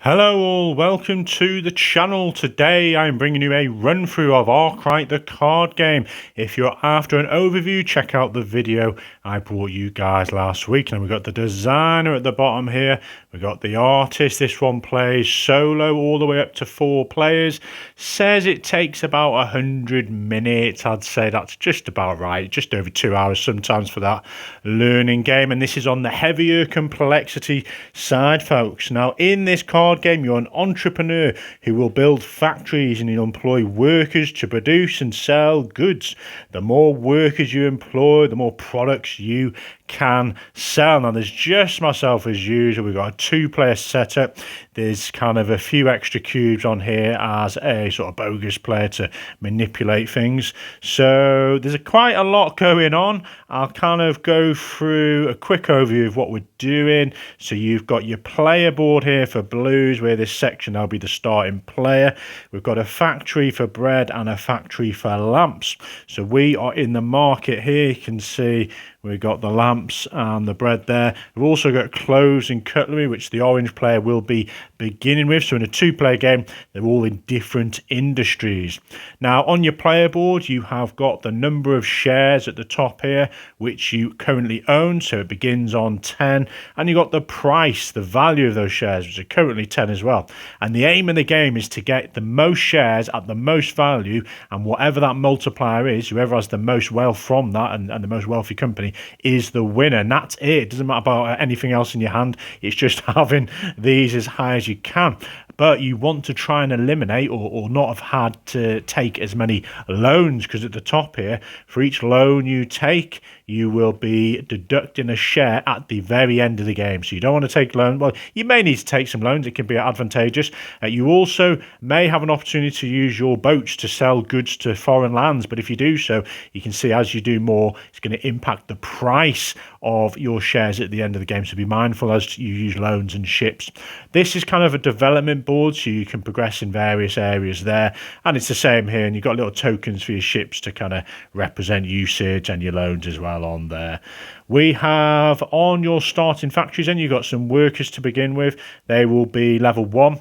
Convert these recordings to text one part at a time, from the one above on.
Hello all, welcome to the channel. Today I'm bringing you a run through of Arkwright the card game. If you're after an overview, check out the video I brought you guys last week. And we've got the designer at the bottom here, we've got the artist. This one plays solo all the way up to 4 players. Says it takes about 100 minutes. I'd say that's just about right, just over 2 hours sometimes for that learning game. And this is on the heavier complexity side, folks. Now in this card game, you're an entrepreneur who will build factories and you'll employ workers to produce and sell goods. The more workers you employ, the more products you can sell. Now there's just myself as usual. We've got a 2-player setup. There's kind of a few extra cubes on here as a sort of bogus player to manipulate things. So there's quite a lot going on. I'll kind of go through a quick overview of what we're doing. So you've got your player board here for blues, where this section will be the starting player. We've got a factory for bread and a factory for lamps. So we are in the market here. You can see we've got the lamps and the bread there. We've also got clothes and cutlery, which the orange player will be beginning with. So in a 2-player game, they're all in different industries. Now on your player board, you have got the number of shares at the top here, which you currently own. So it begins on 10, and you've got the price, the value of those shares, which are currently 10 as well. And the aim of the game is to get the most shares at the most value, and whatever that multiplier is, whoever has the most wealth from that and the most wealthy company is the winner. And that's it. It doesn't matter about anything else in your hand. It's just having these as high as you can. But you want to try and eliminate or not have had to take as many loans, because at the top here, for each loan you take, you will be deducting a share at the very end of the game. So you don't want to take loans. Well, you may need to take some loans. It can be advantageous. You also may have an opportunity to use your boats to sell goods to foreign lands. But if you do so, you can see as you do more, it's going to impact the price of your shares at the end of the game. So be mindful as you use loans and ships. This is kind of a development board, so you can progress in various areas there. And it's the same here. And you've got little tokens for your ships to kind of represent usage, and your loans as well on there. We have on your starting factories, and you've got some workers to begin with. They will be level 1.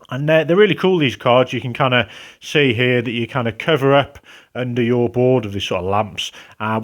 And they're really cool, these cards. You can kind of see here that you kind of cover up under your board of these sort of lamps.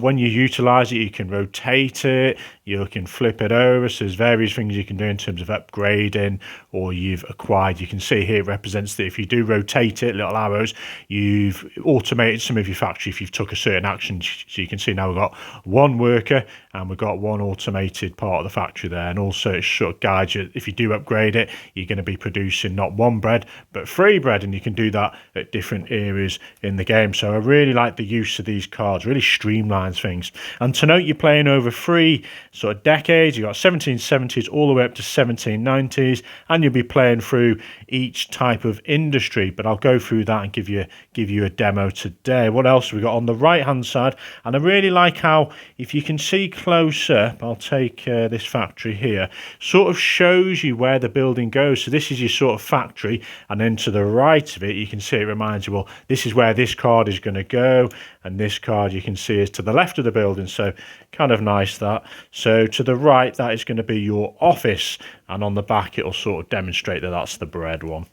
When you utilize it, you can rotate it, you can flip it over. So there's various things you can do in terms of upgrading or you've acquired. You can see here it represents that if you do rotate it, little arrows, you've automated some of your factory if you've took a certain action. So you can see now we've got 1 worker and we've got 1 automated part of the factory there. And also it sort of guides you. If you do upgrade it, you're going to be producing not 1 bread, but 3 bread. And you can do that at different areas in the game. So I really like the use of these cards, really streamlines things. And to note, you're playing over 3 sort of decades. You've got 1770s all the way up to 1790s, and you'll be playing through each type of industry. But I'll go through that and give you a demo today. What else have we got on the right hand side? And I really like how, if you can see close up, I'll take this factory here, sort of shows you where the building goes. So this is your sort of factory, and then to the right of it, you can see it reminds you, well, this is where this card is going to go, and this card you can see is to the left of the building. So kind of nice that. So to the right, that is going to be your office, and on the back it'll sort of demonstrate that that's the bread one.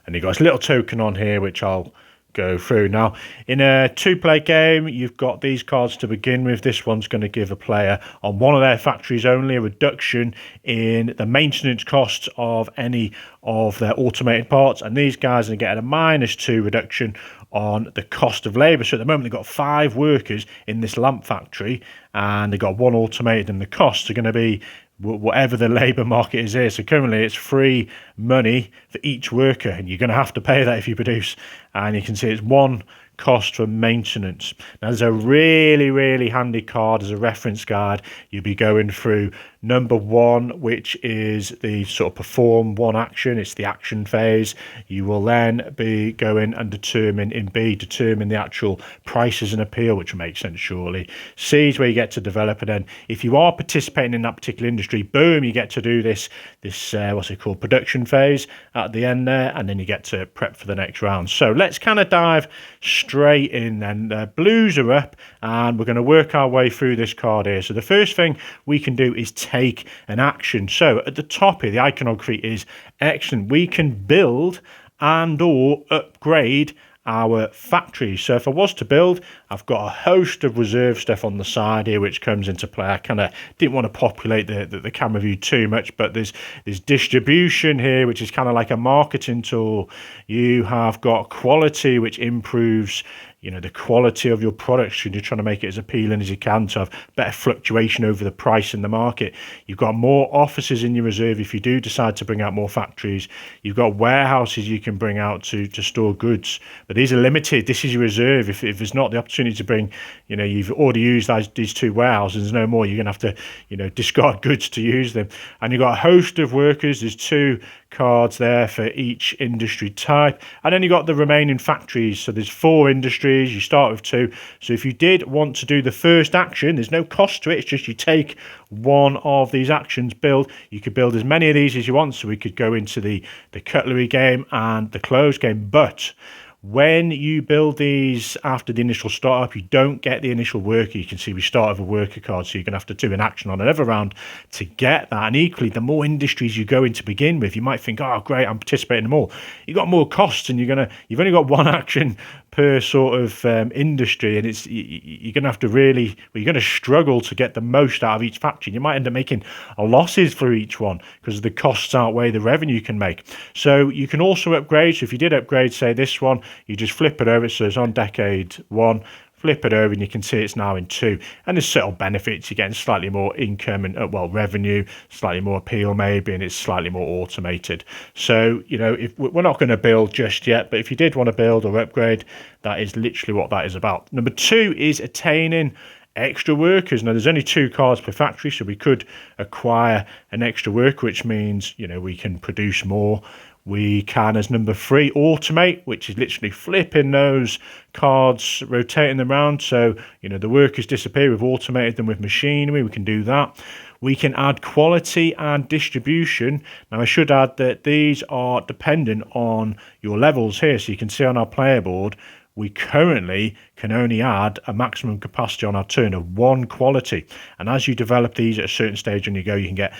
And you've got a little token on here which I'll go through. Now in a 2-player game, you've got these cards to begin with. This one's going to give a player on one of their factories only a reduction in the maintenance costs of any of their automated parts, and these guys are getting a -2 reduction on the cost of labor. So at the moment they've got 5 workers in this lamp factory, and they've got 1 automated, and the costs are going to be whatever the labor market is here. So currently it's free money for each worker, and you're going to have to pay that if you produce. And you can see it's 1 cost for maintenance. Now there's a really handy card as a reference guide. You'll be going through number 1, which is the sort of perform 1 action. It's the action phase. You will then be going and determine in B, determine the actual prices and appeal, which will make sense surely. C is where you get to develop, and then if you are participating in that particular industry, boom, you get to do this what's it called, production phase at the end there, and then you get to prep for the next round. So let's kind of dive straight in, and blues are up, and we're going to work our way through this card here. So the first thing we can do is take an action. So at the top here, the iconography is excellent. We can build and or upgrade our factory. So if I was to build, I've got a host of reserve stuff on the side here which comes into play. I kind of didn't want to populate the camera view too much, but there's distribution here, which is kind of like a marketing tool. You have got quality, which improves the quality of your products, and you're trying to make it as appealing as you can to have better fluctuation over the price in the market. You've got more offices in your reserve if you do decide to bring out more factories. You've got warehouses you can bring out to store goods, but these are limited. This is your reserve. If there's not the opportunity to bring, you've already used these two warehouses, there's no more, you're going to have to, discard goods to use them. And you've got a host of workers. There's 2 cards there for each industry type, and then you got the remaining factories. So there's 4 industries, you start with 2. So if you did want to do the first action, there's no cost to it, it's just you take one of these actions, build. You could build as many of these as you want, so we could go into the cutlery game and the clothes game. But when you build these after the initial startup, you don't get the initial worker. You can see we start with a worker card, so you're going to have to do an action on another round to get that. And equally, the more industries you go in to begin with, you might think, oh, great, I'm participating in them all. You've got more costs, and you've only got one action per sort of industry, and you're going to have to you're going to struggle to get the most out of each factory. You might end up making losses for each one because the costs outweigh the revenue you can make. So you can also upgrade. So if you did upgrade, say this one, you just flip it over. So it's on decade 1. Flip it over and you can see it's now in 2, and there's subtle benefits. You're getting slightly more income and revenue, slightly more appeal maybe, and it's slightly more automated. So if we're not going to build just yet, but if you did want to build or upgrade, that is literally what that is about. Number 2 is attaining extra workers. Now there's only 2 cards per factory, so we could acquire an extra worker, which means we can produce more. We can, as number 3, automate, which is literally flipping those cards, rotating them around. So, the workers disappear. We've automated them with machinery. We can do that. We can add quality and distribution. Now, I should add that these are dependent on your levels here. So you can see on our player board, we currently can only add a maximum capacity on our turn of 1 quality. And as you develop these at a certain stage on your go, you can get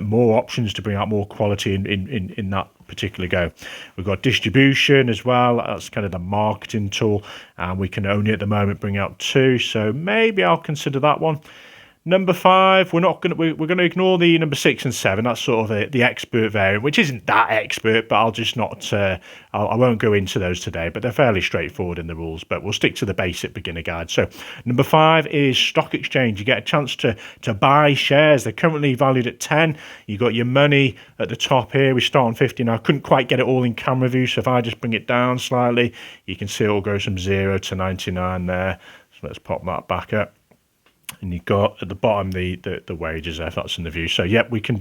more options to bring out more quality in that particular go. We've got distribution as well. That's kind of the marketing tool. And we can only at the moment bring out 2. So maybe I'll consider that one. Number 5, we're going to ignore the number 6 and 7. That's sort of the expert variant, which isn't that expert, but I'll just not. I won't go into those today, but they're fairly straightforward in the rules. But we'll stick to the basic beginner guide. So number 5 is stock exchange. You get a chance to buy shares. They're currently valued at 10. You got your money at the top here. We start on 50 now. I couldn't quite get it all in camera view, so if I just bring it down slightly, you can see it all goes from 0 to 99 there. So let's pop that back up. And you've got at the bottom the wages there, if that's in the view. So yep, we can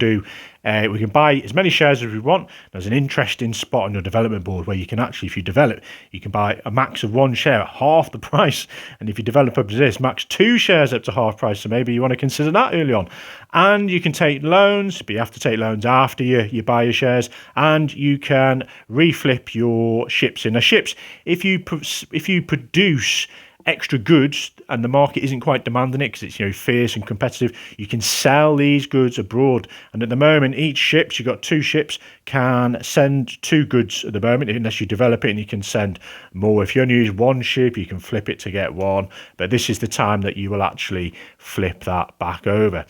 buy as many shares as we want. There's an interesting spot on your development board where you can actually, if you develop, you can buy a max of 1 share at half the price. And if you develop up to this, max 2 shares up to half price. So maybe you want to consider that early on. And you can take loans, but you have to take loans after you buy your shares. And you can reflip your ships in. Now ships, if you produce extra goods and the market isn't quite demanding it because it's fierce and competitive, you can sell these goods abroad. And at the moment, each ships, you've got 2 ships, can send 2 goods at the moment, unless you develop it and you can send more. If you only use 1 ship, you can flip it to get 1, but this is the time that you will actually flip that back over.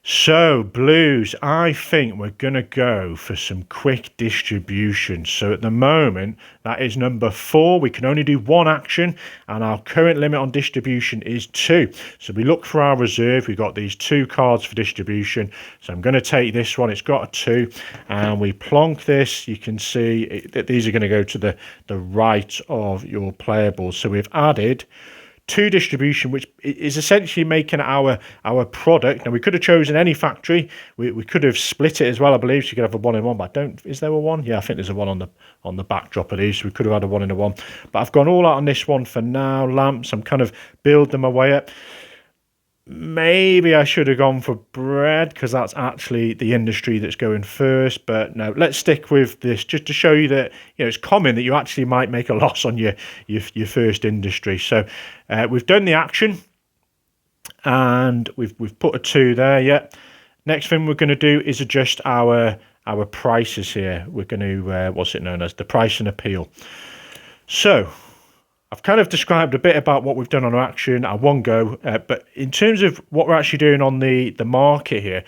So, blues, I think we're going to go for some quick distribution. So at the moment, that is number 4. We can only do 1 action, and our current limit on distribution is 2. So we look for our reserve. We've got these 2 cards for distribution. So I'm going to take this one. It's got a 2, and we plonk this. You can see that these are going to go to the right of your player board. So we've added 2 distribution, which is essentially making our product. Now we could have chosen any factory. We could have split it as well, I believe. So you could have a 1 in 1, but is there a 1? Yeah, I think there's a 1 on the backdrop of these. So we could have had a 1 in a 1. But I've gone all out on this one for now. Lamps, I'm kind of building my way up. Maybe I should have gone for bread because that's actually the industry that's going first. But no, let's stick with this just to show you that it's common that you actually might make a loss on your first industry. So we've done the action and we've put a 2 there. Yeah. Next thing we're going to do is adjust our prices here. We're going to, what's it known as? The price and appeal. So I've kind of described a bit about what we've done on our action at one go, but in terms of what we're actually doing on the market here,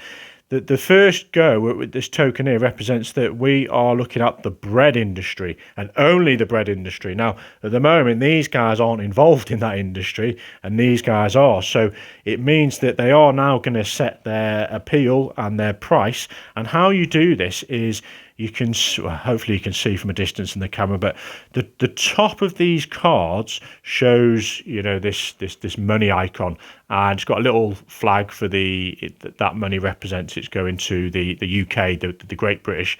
the first go with this token here represents that we are looking at the bread industry and only the bread industry. Now, at the moment, these guys aren't involved in that industry and these guys are. So it means that they are now going to set their appeal and their price. And how you do this is you can, well, hopefully you can see from a distance in the camera, but the top of these cards shows, you know, this money icon, and it's got a little flag for that money represents it's going to the UK, the Great British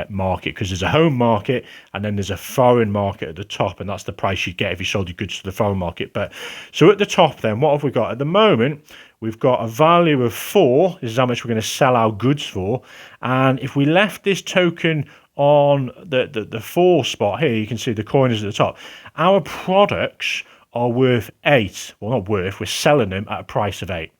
market, because there's a home market and then there's a foreign market at the top, and that's the price you get if you sold your goods to the foreign market. But so at the top then, what have we got at the moment? We've got a value of 4. This is how much we're going to sell our goods for. And if we left this token on the 4 spot here, you can see the coin is at the top. Our products are worth 8. Well, not worth, we're selling them at a price of 8.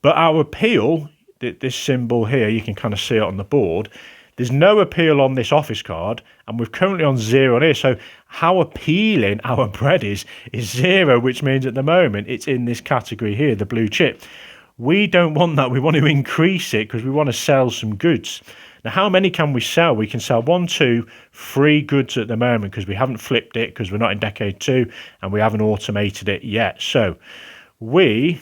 But our appeal, this symbol here, you can kind of see it on the board. There's no appeal on this office card, and we're currently on 0 on here. So how appealing our bread is 0, which means at the moment it's in this category here, the blue chip. We don't want that. We want to increase it because we want to sell some goods. Now, how many can we sell? We can sell 1, 2, 3 goods at the moment because we haven't flipped it because we're not in decade 2 and we haven't automated it yet. So we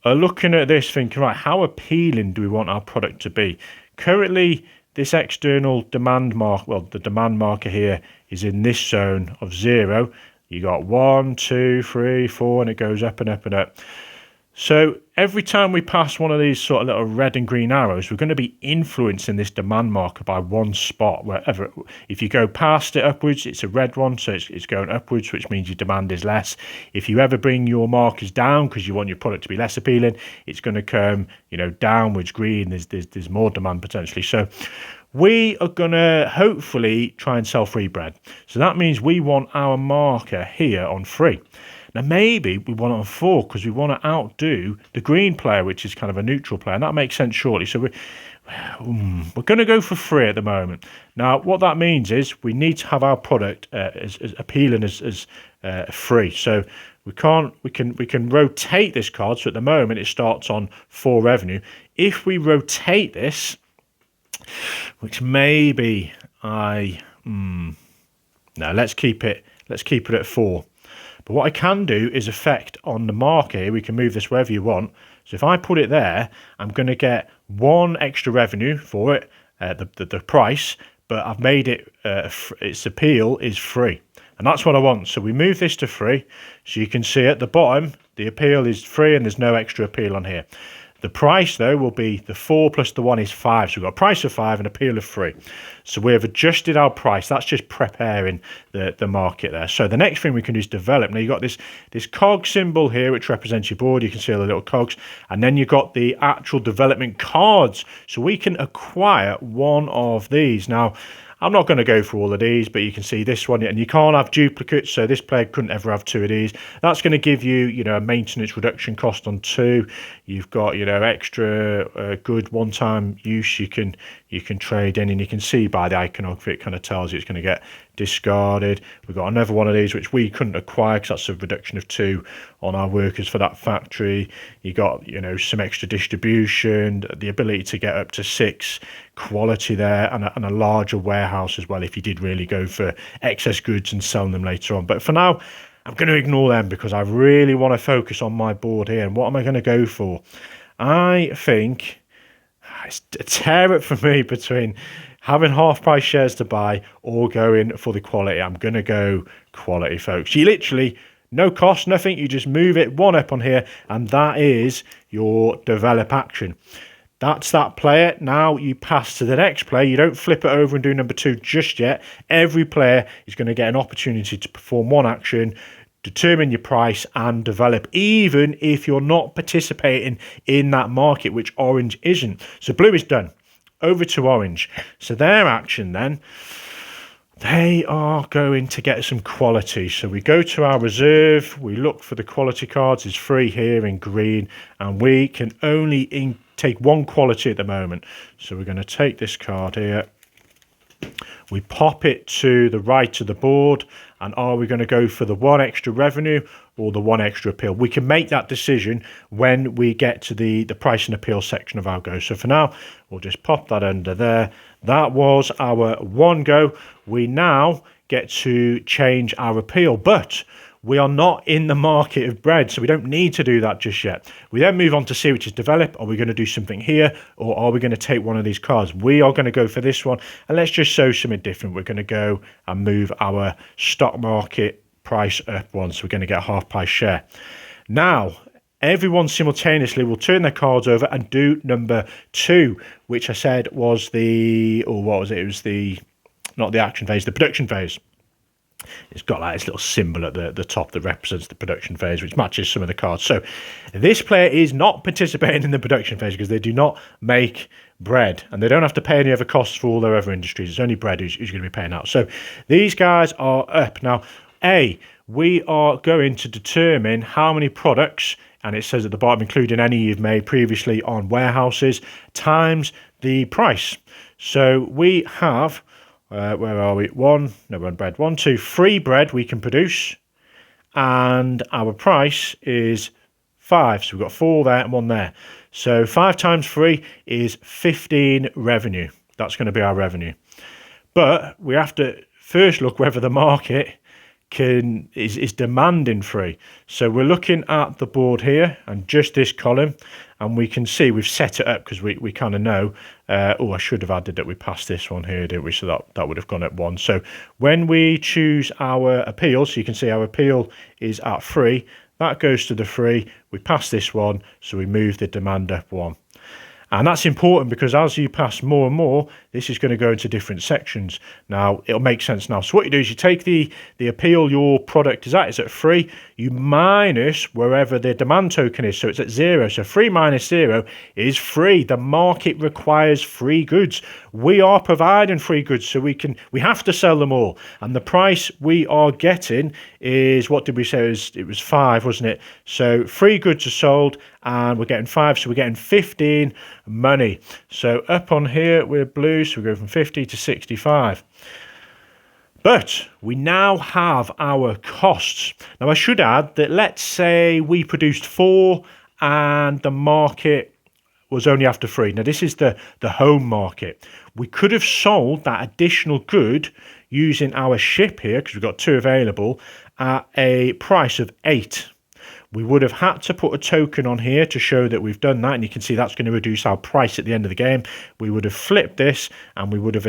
are looking at this thinking, right, how appealing do we want our product to be? Currently, this external demand mark, well, the demand marker here is in this zone of 0. You got 1, 2, 3, 4, and it goes up and up and up. So every time we pass one of these sort of little red and green arrows, we're going to be influencing this demand marker by 1 spot. Wherever, if you go past it upwards, it's a red one, so it's going upwards, which means your demand is less. If you ever bring your markers down because you want your product to be less appealing, it's going to come, you know, downwards green. There's more demand potentially. So we are going to hopefully try and sell free bread. So that means we want our marker here on 3. Now, maybe we want it on 4 because we want to outdo the green player, which is kind of a neutral player. And that makes sense shortly. So we're going to go for 3 at the moment. Now, what that means is we need to have our product as appealing as 3. So we can rotate this card. So at the moment, it starts on 4 revenue. If we rotate this, which maybe no, let's keep it at 4. But what I can do is affect on the marker. We can move this wherever you want. So if I put it there, I'm going to get 1 extra revenue for it, the price, but I've made it, its appeal is 3. And that's what I want. So we move this to 3. So you can see at the bottom, the appeal is 3 and there's no extra appeal on here. The price, though, will be the 4 plus the 1 is 5. So we've got a price of 5 and appeal of 3. So we have adjusted our price. That's just preparing the market there. So the next thing we can do is develop. Now, you've got this cog symbol here, which represents your board. You can see all the little cogs. And then you've got the actual development cards. So we can acquire one of these. Now, I'm not going to go through all of these, but you can see this one, and you can't have duplicates, so this player couldn't ever have 2 of these. That's going to give you, you know, a maintenance reduction cost on 2. You've got, you know, extra good one-time use you can trade in, and you can see by the iconography it kind of tells you it's going to get discarded. We've got another one of these which we couldn't acquire because that's a reduction of 2 on our workers for that factory. You got, you know, some extra distribution, the ability to get up to 6 quality there, and a larger warehouse as well if you did really go for excess goods and selling them later on. But for now, I'm going to ignore them because I really want to focus on my board here. And what am I going to go for? I think it's a tear-up for me between having half-price shares to buy or going for the quality. I'm going to go quality, folks. You literally, no cost, nothing. You just move it 1 up on here, and that is your develop action. That's that player. Now you pass to the next player. You don't flip it over and do number 2 just yet. Every player is going to get an opportunity to perform 1 action, determine your price, and develop, even if you're not participating in that market, which orange isn't. So blue is done. Over to orange. So their action then, they are going to get some quality. So we go to our reserve. We look for the quality cards. It's 3 here in green. And we can only take one quality at the moment. So we're going to take this card here. We pop it to the right of the board, and are we going to go for the one extra revenue or the one extra appeal? We can make that decision when we get to the price and appeal section of our go. So for now, we'll just pop that under there. That was our one go. We now get to change our appeal, but we are not in the market of bread, so we don't need to do that just yet. We then move on to see which is develop. Are we going to do something here, or are we going to take one of these cards? We are going to go for this one, and let's just show something different. We're going to go and move our stock market price up one, so we're going to get a half price share. Now, everyone simultaneously will turn their cards over and do number 2, which I said was the, or what was it? It was the, not the action phase, the production phase. It's got like this little symbol at the top that represents the production phase, which matches some of the cards. So this player is not participating in the production phase because they do not make bread, and they don't have to pay any other costs for all their other industries. It's only bread who's going to be paying out. So these guys are up. Now, we are going to determine how many products, and it says at the bottom, including any you've made previously on warehouses, times the price. So we have... where are we? Bread. 1, 2, 3 bread we can produce, and our price is 5. So we've got 4 there and 1 there. So 5 times 3 is 15 revenue. That's going to be our revenue. But we have to first look whether the market is demanding 3. So we're looking at the board here and just this column, and we can see we've set it up because we kind of know. I should have added that we passed this one here, didn't we? So that would have gone at 1. So when we choose our appeal, so you can see our appeal is at 3. That goes to the 3. We pass this one, so we move the demand up 1. And that's important because as you pass more and more, this is going to go into different sections. Now, it'll make sense now. So what you do is you take the appeal your product is at 3, you minus wherever the demand token is. So it's at 0. So 3 minus 0 is free. The market requires free goods. We are providing free goods, so we have to sell them all. And the price we are getting is, what did we say? It was 5, wasn't it? So 3 goods are sold and we're getting 5, so we're getting 15 money. So up on here we're blue, so we go from 50 to 65. But we now have our costs. Now I should add that, let's say we produced 4 and the market was only after 3. Now this is the home market. We could have sold that additional good using our ship here, because we've got 2 available, at a price of 8. We would have had to put a token on here to show that we've done that, and you can see that's going to reduce our price at the end of the game. We would have flipped this, and we would have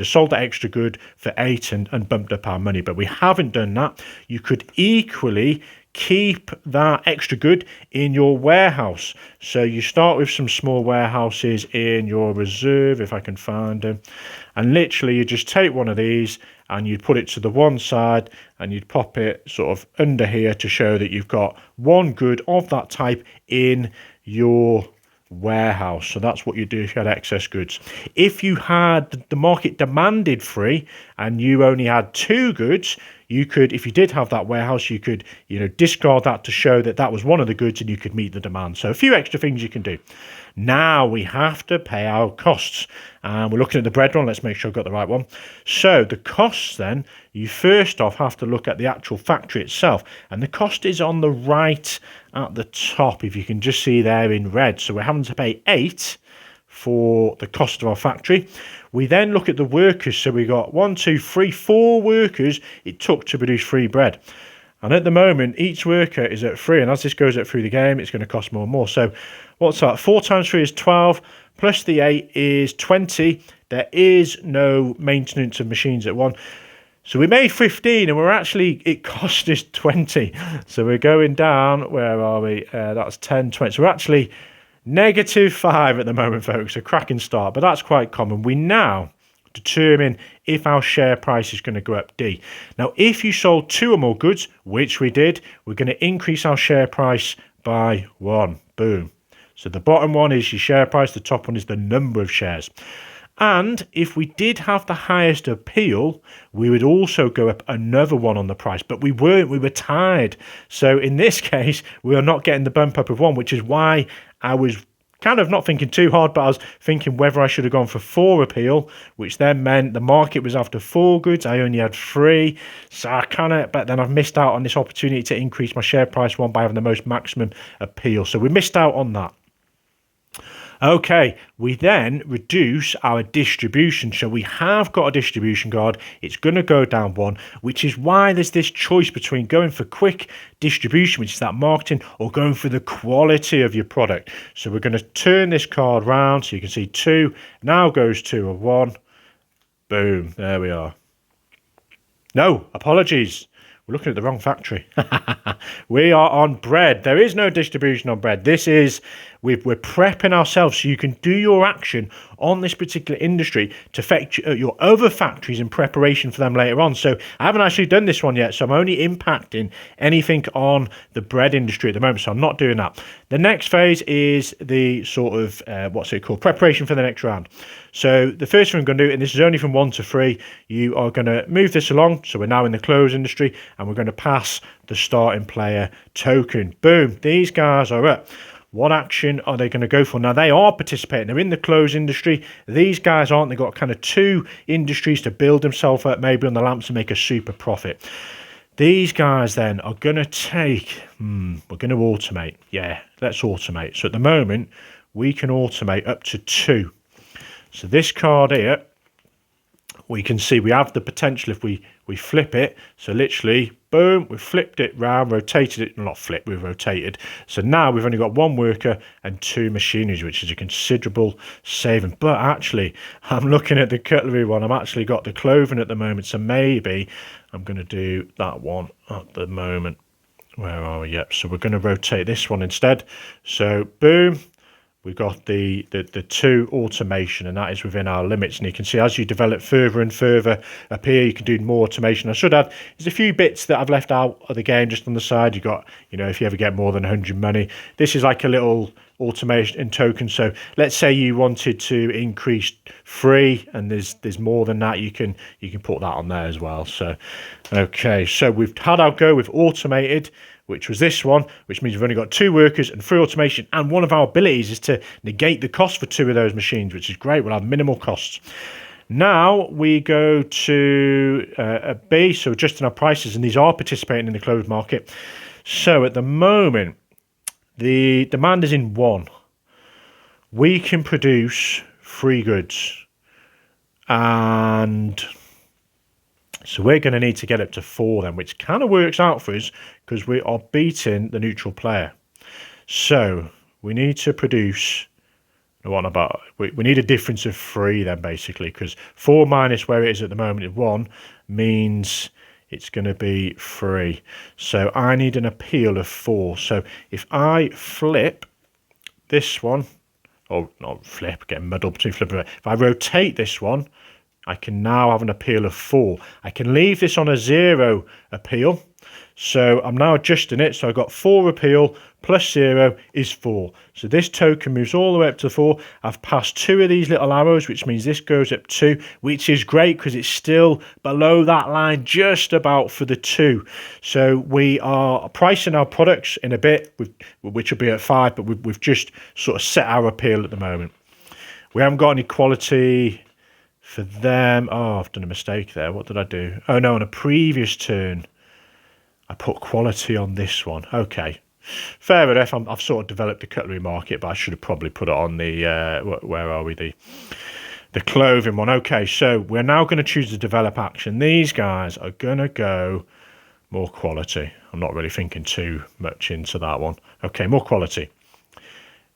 sold that extra good for 8 and bumped up our money, but we haven't done that. You could equally keep that extra good in your warehouse. So you start with some small warehouses in your reserve, if I can find them, and literally you just take one of these and you'd put it to the one side and you'd pop it sort of under here to show that you've got one good of that type in your warehouse. So that's what you do if you had excess goods. If you had the market demanded 3 and you only had 2 goods, you could, if you did have that warehouse, you could, discard that to show that that was one of the goods and you could meet the demand. So a few extra things you can do. Now we have to pay our costs, and we're looking at the bread one. Let's make sure I've got the right one. So the costs, then, you first off have to look at the actual factory itself, and the cost is on the right at the top, if you can just see there in red. So we're having to pay 8 for the cost of our factory. We then look at the workers. So we got 1, 2, 3, 4 workers it took to produce 3 bread. And at the moment, each worker is at 3. And as this goes up through the game, it's going to cost more and more. So what's that? 4 times 3 is 12, plus the 8 is 20. There is no maintenance of machines at 1. So we made 15 and it cost us 20. So we're going down, where are we? That's 10, 20. So we're actually -5 at the moment, folks. A cracking start, but that's quite common. We now determine if our share price is going to go up D. Now, if you sold 2 or more goods, which we did, we're going to increase our share price by 1. Boom. So the bottom one is your share price. The top one is the number of shares. And if we did have the highest appeal, we would also go up another 1 on the price. But we weren't. We were tied. So in this case, we are not getting the bump up of 1, which is why I was kind of not thinking too hard, but I was thinking whether I should have gone for 4 appeal, which then meant the market was after 4 goods. I only had 3. So I but then I've missed out on this opportunity to increase my share price one by having the most maximum appeal. So we missed out on that. Okay, we then reduce our distribution. So we have got a distribution card. It's going to go down 1, which is why there's this choice between going for quick distribution, which is that marketing, or going for the quality of your product. So we're going to turn this card round so you can see 2 now goes to a 1. Boom, there we are. No, apologies. We're looking at the wrong factory. We are on bread. There is no distribution on bread. This is, we're prepping ourselves so you can do your action on this particular industry to affect your other factories in preparation for them later on. So I haven't actually done this one yet, so I'm only impacting anything on the bread industry at the moment, so I'm not doing that. The next phase is the sort of, preparation for the next round. So the first thing I'm going to do, and this is only from 1 to 3, you are going to move this along. So we're now in the close industry, and we're going to pass the starting player token. Boom, these guys are up. What action are they going to go for? Now, they are participating. They're in the close industry. These guys aren't. They've got kind of 2 industries to build themselves up, maybe on the lamps, and make a super profit. These guys then are going to take, we're going to automate. Yeah, let's automate. So at the moment, we can automate up to 2. So this card here, we can see we have the potential if we flip it. So literally, boom, we've flipped it round, rotated it, not flipped, we've rotated. So now we've only got 1 worker and 2 machineries, which is a considerable saving. But actually, I'm looking at the cutlery one. I've actually got the clothing at the moment. So maybe I'm going to do that one at the moment. Where are we? Yep. So we're going to rotate this one instead. So boom. We've got the 2 automation, and that is within our limits. And you can see as you develop further and further up here, you can do more automation. I should add, there's a few bits that I've left out of the game just on the side. You got, if you ever get more than 100 money, this is like a little automation and token. So let's say you wanted to increase 3, and there's more than that, you can put that on there as well. So okay, so we've had our go with automated, which was this one, which means we've only got 2 workers and 3 automation, and one of our abilities is to negate the cost for 2 of those machines, which is great. We'll have minimal costs. Now we go to a B, so adjusting our prices, and these are participating in the closed market. So at the moment, the demand is in 1. We can produce 3 goods, and so we're going to need to get up to 4 then, which kind of works out for us because we are beating the neutral player. So we need to produce, we need a difference of 3 then basically, because 4 minus where it is at the moment is 1 means it's going to be 3. So I need an appeal of 4. So if I flip this one, or not flip, getting muddled between flip and if I rotate this one, I can now have an appeal of 4. I can leave this on a 0 appeal. So I'm now adjusting it. So I've got 4 appeal plus 0 is 4. So this token moves all the way up to 4. I've passed 2 of these little arrows, which means this goes up 2, which is great because it's still below that line just about for the 2. So we are pricing our products in a bit, which will be at 5, but we've just sort of set our appeal at the moment. We haven't got any quality for them. Oh, I've done a mistake there. What did I do? Oh no, on a previous turn I put quality on this one. Okay, fair enough. I've sort of developed the cutlery market, but I should have probably put it on the where are we, the clothing one. Okay, so we're now going to choose the develop action. These guys are going to go more quality. I'm not really thinking too much into that one. Okay, more quality.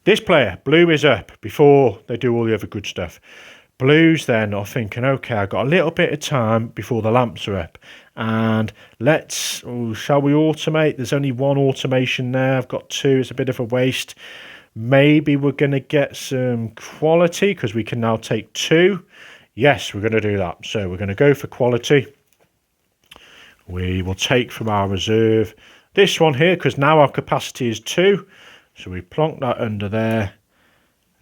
This player, blue, is up before they do all the other good stuff. Blues then are thinking, okay, I've got a little bit of time before the lamps are up. And shall we automate? There's only 1 automation there. I've got 2. It's a bit of a waste. Maybe we're going to get some quality because we can now take 2. Yes, we're going to do that. So we're going to go for quality. We will take from our reserve this one here because now our capacity is 2. So we plonk that under there.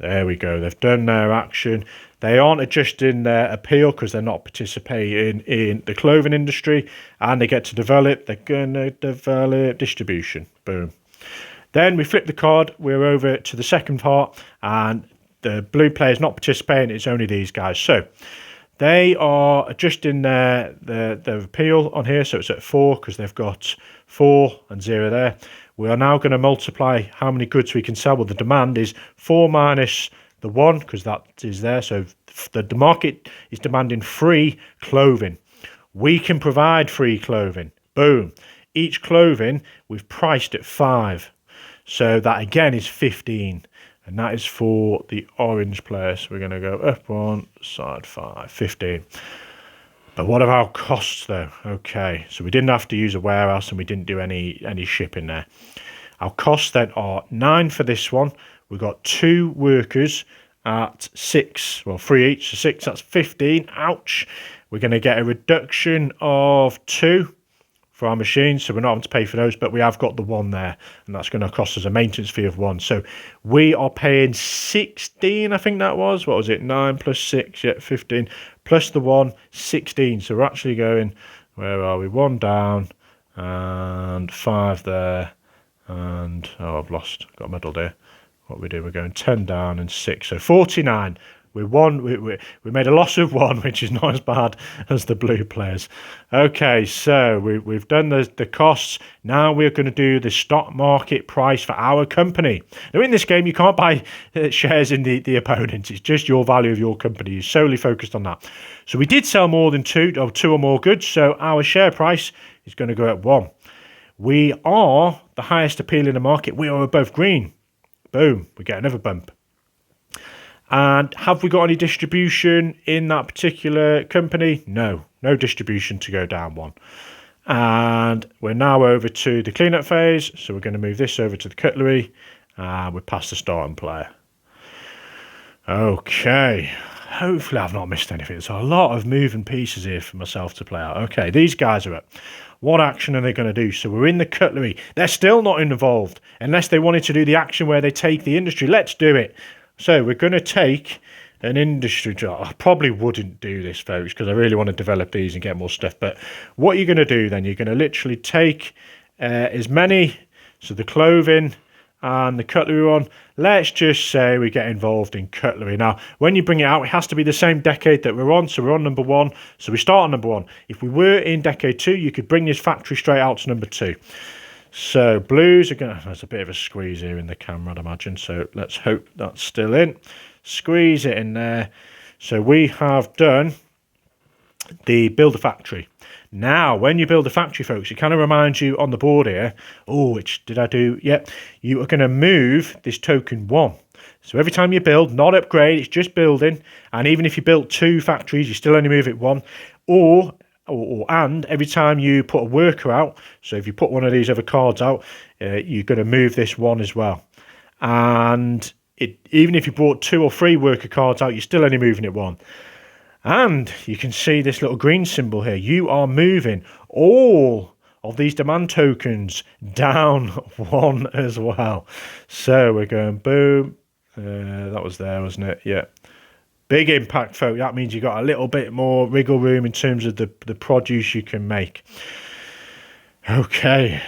There we go. They've done their action. They aren't adjusting their appeal because they're not participating in the clothing industry, and they get to develop. They're going to develop distribution. Boom. Then we flip the card, we're over to the second part, and the blue player's not participating, it's only these guys. So they are adjusting their appeal on here, so it's at 4 because they've got 4 and 0 there. We are now going to multiply how many goods we can sell. Well, the demand is 4 minus the 1 because that is there. So the market is demanding free clothing. We can provide free clothing. Boom. Each clothing we've priced at 5. So that again is 15. And that is for the orange player. So we're going to go up 1, side 5, 15. But what are our costs though? Okay, so we didn't have to use a warehouse and we didn't do any shipping there. Our costs then are 9 for this one. We've got 2 workers at 6, well 3 each, so 6, that's 15. Ouch. We're going to get a reduction of 2 for our machines, so we're not having to pay for those, but we have got the 1 there, and that's going to cost us a maintenance fee of 1. So we are paying 16, I think that was. What was it? 9 plus 6, yeah, 15. Plus the 1, 16. So we're actually going, where are we? 1 down, and 5 there, and, oh, I've got a medal there. What we do, we're going 10 down and 6, so 49. We made a loss of 1, which is not as bad as the blue players. Okay, so we've done the costs. Now we're going to do the stock market price for our company. Now in this game, you can't buy shares in the opponent. It's just your value of your company. You're solely focused on that. So we did sell more than 2 or more goods, so our share price is going to go up 1. We are the highest appeal in the market. We are above green. Boom, we get another bump. And have we got any distribution in that particular company? No distribution to go down 1. And we're now over to the cleanup phase. So we're going to move this over to the cutlery. And we're past the starting player. Okay. Hopefully I've not missed anything. There's a lot of moving pieces here for myself to play out. Okay, these guys are up. What action are they going to do? So we're in the cutlery. They're still not involved. Unless they wanted to do the action where they take the industry. Let's do it. So we're going to take an industry job. I probably wouldn't do this, folks, because I really want to develop these and get more stuff. But what you're going to do then, you're going to literally take as many, so the clothing and the cutlery one. Let's just say we get involved in cutlery. Now, when you bring it out, it has to be the same decade that we're on. So we're on number 1. So we start on number 1. If we were in decade 2, you could bring this factory straight out to number 2. So blues are going to, there's a bit of a squeeze here in the camera, I'd imagine. So let's hope that's still in. Squeeze it in there. So we have done the build a factory. Now, when you build a factory, folks, it kind of reminds you on the board here. Oh, which did I do? Yep. You are going to move this token 1. So every time you build, not upgrade, it's just building. And even if you built 2 factories, you still only move it 1. And every time you put a worker out, so if you put one of these other cards out, you're going to move this 1 as well. And even if you brought 2 or 3 worker cards out, you're still only moving it 1. And you can see this little green symbol here. You are moving all of these demand tokens down 1 as well. So we're going boom. That was there, wasn't it? Yeah. Big impact, folks. That means you've got a little bit more wriggle room in terms of the produce you can make. Okay,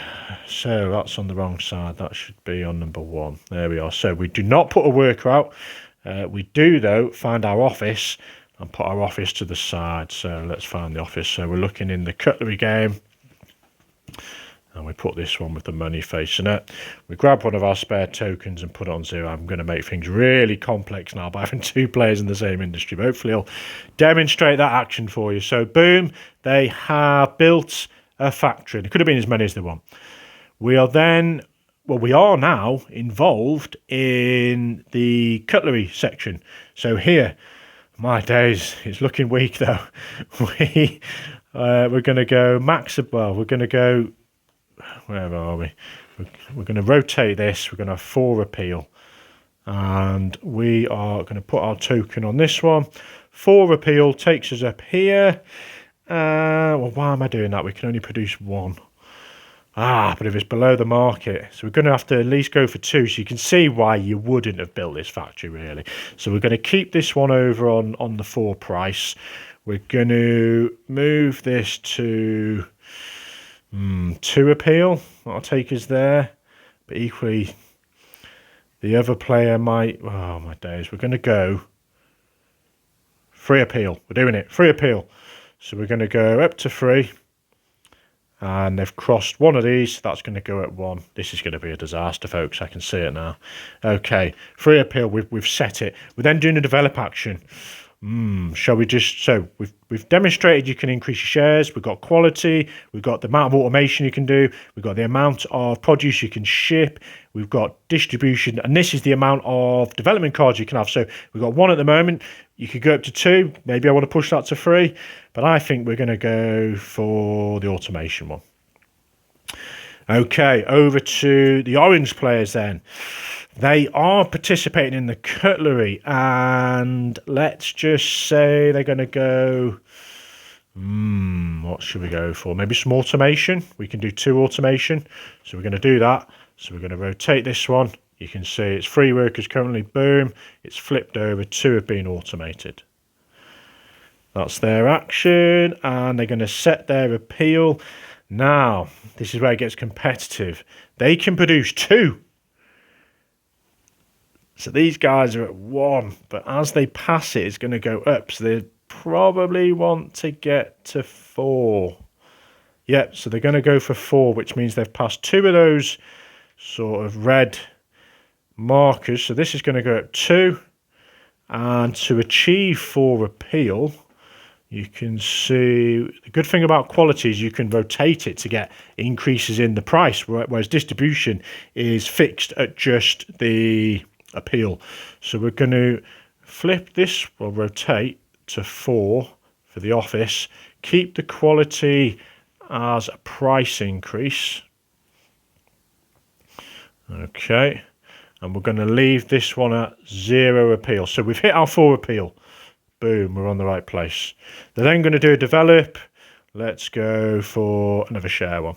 so that's on the wrong side. That should be on number 1. There we are. So we do not put a worker out. We do, though, find our office and put our office to the side. So let's find the office. So we're looking in the cutlery game. And we put this one with the money facing it. We grab one of our spare tokens and put it on 0. I'm going to make things really complex now by having 2 players in the same industry. But hopefully I'll demonstrate that action for you. So boom, they have built a factory. There could have been as many as they want. We are now involved in the cutlery section. So here, my days, it's looking weak though. We're going to go we're going to go, where are we? We're going to rotate this. We're going to have 4 appeal. And we are going to put our token on this one. 4 appeal takes us up here. Well, why am I doing that? We can only produce 1. But if it's below the market, so we're going to have to at least go for 2. So you can see why you wouldn't have built this factory, really. So we're going to keep this one over on the 4 price. We're going to move this to 2 appeal. That'll take us there. but equally the other player might... Oh, my days. We're going to go free appeal. We're doing it. Free appeal. So we're going to go up to 3. And they've crossed one of these. That's going to go at 1. This is going to be a disaster, folks. I can see it now. Okay. Free appeal. We've set it. We're then doing a develop action. Shall we just... So we've demonstrated you can increase your shares. We've got quality. We've got the amount of automation you can do. We've got the amount of produce you can ship. We've got distribution. And this is the amount of development cards you can have. So we've got 1 at the moment. You could go up to 2. Maybe I want to push that to 3. But I think we're going to go for the automation one. Okay, over to the orange players then. They are participating in the cutlery, and let's just say they're going to go... what should we go for? Maybe some automation. We can do 2 automation. So we're going to do that. So we're going to rotate this one. You can see it's 3 workers currently. Boom. It's flipped over. 2 have been automated. That's their action, and they're going to set their appeal. Now, this is where it gets competitive. They can produce 2. So these guys are at 1, but as they pass it, it's going to go up. So they probably want to get to 4. Yep, so they're going to go for 4, which means they've passed 2 of those sort of red markers. So this is going to go up 2. And to achieve 4 appeal, you can see the good thing about quality is you can rotate it to get increases in the price, whereas distribution is fixed at just the appeal. So we're going to flip this, we'll rotate to 4 for the office, keep the quality as a price increase. Okay, and we're going to leave this one at 0 appeal. So we've hit our 4 appeal. Boom, we're on the right place. They're then going to do a develop. Let's go for another share one.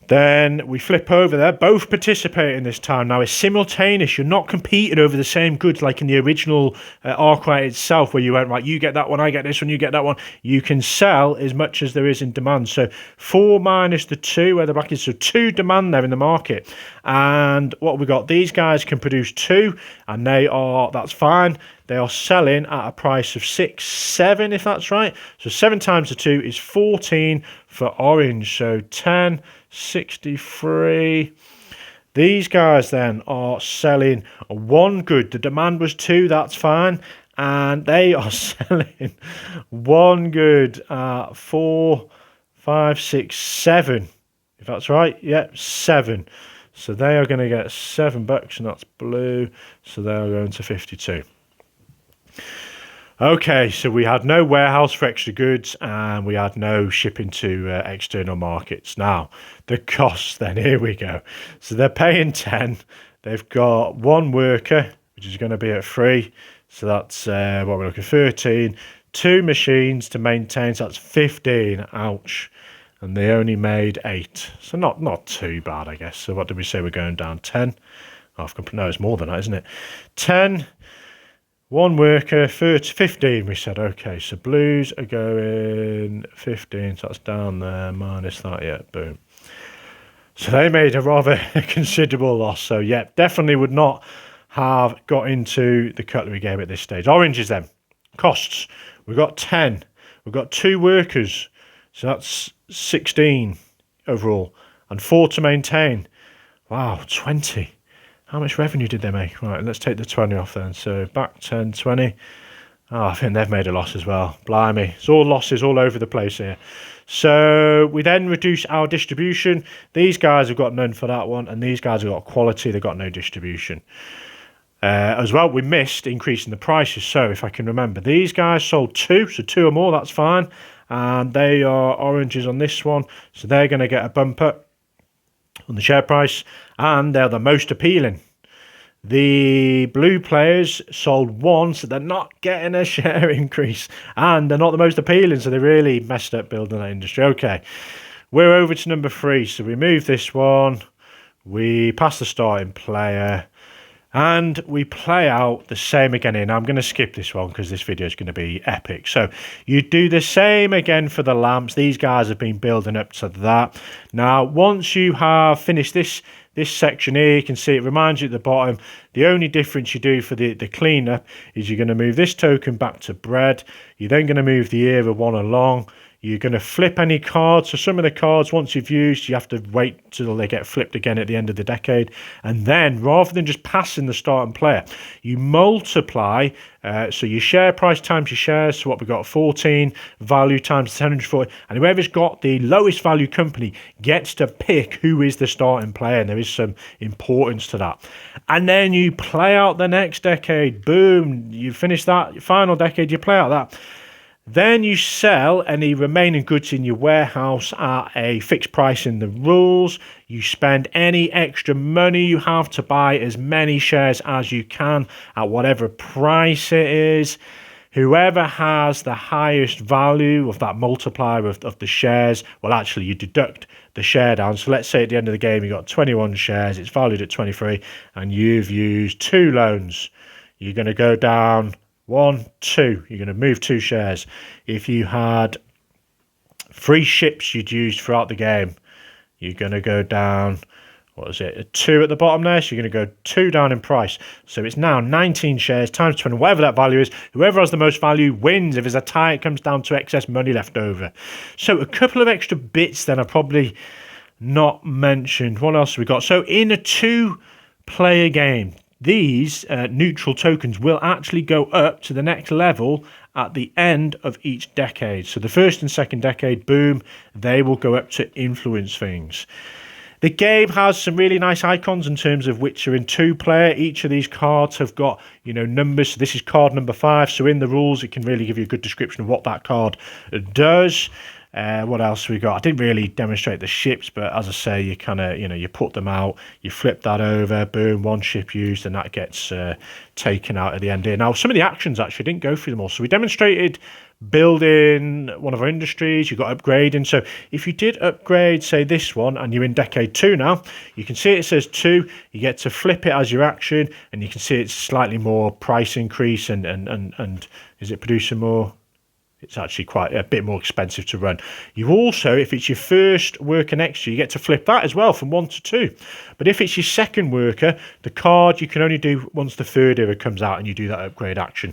Then we flip over there, both participating this time. Now it's simultaneous, you're not competing over the same goods like in the original Arkwright itself, where you went, right, you get that one, I get this one, you get that one. You can sell as much as there is in demand. So 4 minus the 2, where the back is, so 2 demand there in the market. And what we got, these guys can produce 2, and that's fine. They are selling at a price of 6, 7, if that's right. So 7 times the 2 is 14 for orange. So 10, 63. These guys then are selling 1 good. The demand was 2, that's fine. And they are selling 1 good at 4, 5, 6, 7. If that's right, yep, 7. So they are going to get $7, and that's blue. So they are going to 52. Okay, so we had no warehouse for extra goods, and we had no shipping to external markets. Now, the costs then, here we go. So they're paying 10. They've got 1 worker, which is going to be at 3. So that's what we're looking at, 13. 2 machines to maintain, so that's 15. Ouch. And they only made 8. So not too bad, I guess. So what did we say? We're going down 10. Oh, no, it's more than that, isn't it? 10. 1 worker, 15, we said. Okay, so blues are going 15, so that's down there, minus that, yeah, boom. So they made a rather considerable loss. So, yeah, definitely would not have got into the cutlery game at this stage. Oranges then. Costs. We've got 10. We've got 2 workers, so that's 16 overall. And 4 to maintain. Wow, 20. How much revenue did they make? Right, let's take the 20 off then. So back 10, 20. Oh, I think they've made a loss as well. Blimey. It's all losses all over the place here. So we then reduce our distribution. These guys have got none for that one. And these guys have got quality. They've got no distribution. As well, we missed increasing the prices. So if I can remember, these guys sold 2. So 2 or more, that's fine. And they are oranges on this one. So they're going to get a bump up on the share price, and they're the most appealing. The blue players sold 1, so they're not getting a share increase, and they're not the most appealing, so they really messed up building that industry. Okay, we're over to number 3, so we move this one, we pass the starting player, And we play out the same again here. Now, I'm going to skip this one because this video is going to be epic. So you do the same again for the lamps. These guys have been building up to that. Now, once you have finished this section here, you can see it reminds you at the bottom. The only difference you do for the cleanup is you're going to move this token back to bread. You're then going to move the era one along. You're going to flip any cards. So some of the cards, once you've used, you have to wait till they get flipped again at the end of the decade. And then, rather than just passing the starting player, you multiply. So your share price times your shares. So what we've got, 14 value times 740. And whoever's got the lowest value company gets to pick who is the starting player. And there is some importance to that. And then you play out the next decade. Boom. You finish that. Your final decade, you play out that. Then you sell any remaining goods in your warehouse at a fixed price in the rules. You spend any extra money you have to buy as many shares as you can at whatever price it is. Whoever has the highest value of that multiplier of the shares, well, actually, you deduct the share down. So let's say at the end of the game, you got 21 shares, it's valued at 23, and you've used 2 loans. You're going to go down 1, 2. You're going to move 2 shares. If you had 3 ships you'd used throughout the game, you're going to go down, what is it, a 2 at the bottom there. So you're going to go 2 down in price. So it's now 19 shares times 20, whatever that value is. Whoever has the most value wins. If there's a tie, it comes down to excess money left over. So a couple of extra bits then I probably not mentioned. What else have we got? So in a 2-player game, these neutral tokens will actually go up to the next level at the end of each decade. So the first and second decade, boom, they will go up to influence things. The game has some really nice icons in terms of which are in 2-player. Each of these cards have got, numbers. So this is card number 5. So in the rules, it can really give you a good description of what that card does. What else we got? I didn't really demonstrate the ships, but as I say, you kind of, you put them out, you flip that over, boom, 1 ship used, and that gets taken out at the end here. Now, some of the actions actually didn't go through them all. So we demonstrated building one of our industries, you got upgrading. So if you did upgrade, say this one, and you're in decade 2 now, you can see it says 2, you get to flip it as your action, and you can see it's slightly more price increase, and is it producing more? It's actually quite a bit more expensive to run. You also, if it's your first worker next to you, you get to flip that as well from 1 to 2. But if it's your second worker, the card you can only do once the third era comes out and you do that upgrade action.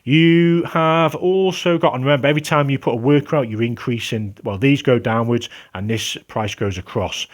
You have also got, and remember, every time you put a worker out, you're increasing, well, these go downwards and this price goes across.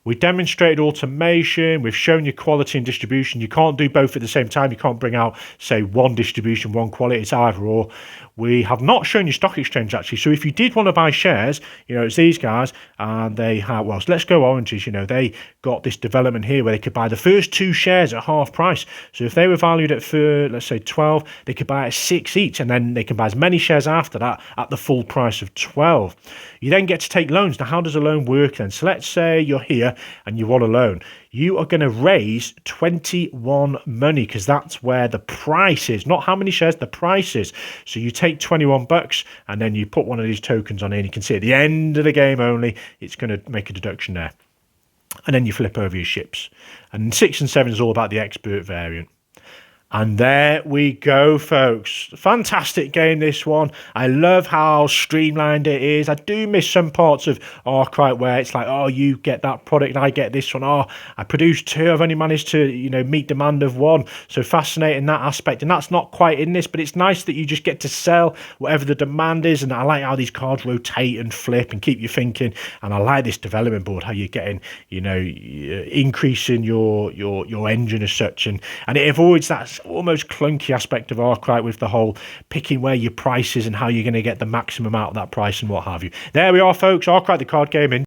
We demonstrated automation. We've shown you quality and distribution. You can't do both at the same time. You can't bring out, say, 1 distribution, 1 quality. It's either or. We have not shown you stock exchange, actually. So if you did want to buy shares, it's these guys, and they have, well, so let's go oranges. They got this development here where they could buy the first 2 shares at half price. So if they were valued at, let's say, 12, they could buy at 6 each, and then they can buy as many shares after that at the full price of 12. You then get to take loans. Now, how does a loan work then? So let's say you're here and you want a loan. You are going to raise 21 money because that's where the price is, not how many shares, the price is. So you take 21 bucks and then you put one of these tokens on here, and you can see at the end of the game only, it's going to make a deduction there. And then you flip over your ships. And 6 and 7 is all about the expert variant. And there we go, folks. Fantastic game, this one. I love how streamlined it is. I do miss some parts of Arkwright where it's like, oh, you get that product and I get this one. Oh, I produced 2. I've only managed to, meet demand of 1. So fascinating that aspect. And that's not quite in this, but it's nice that you just get to sell whatever the demand is. And I like how these cards rotate and flip and keep you thinking. And I like this development board, how you're getting, increasing your engine as such. And it avoids that almost clunky aspect of Arkwright with the whole picking where your price is and how you're going to get the maximum out of that price and what have you. There we are, folks. Arkwright, the card game in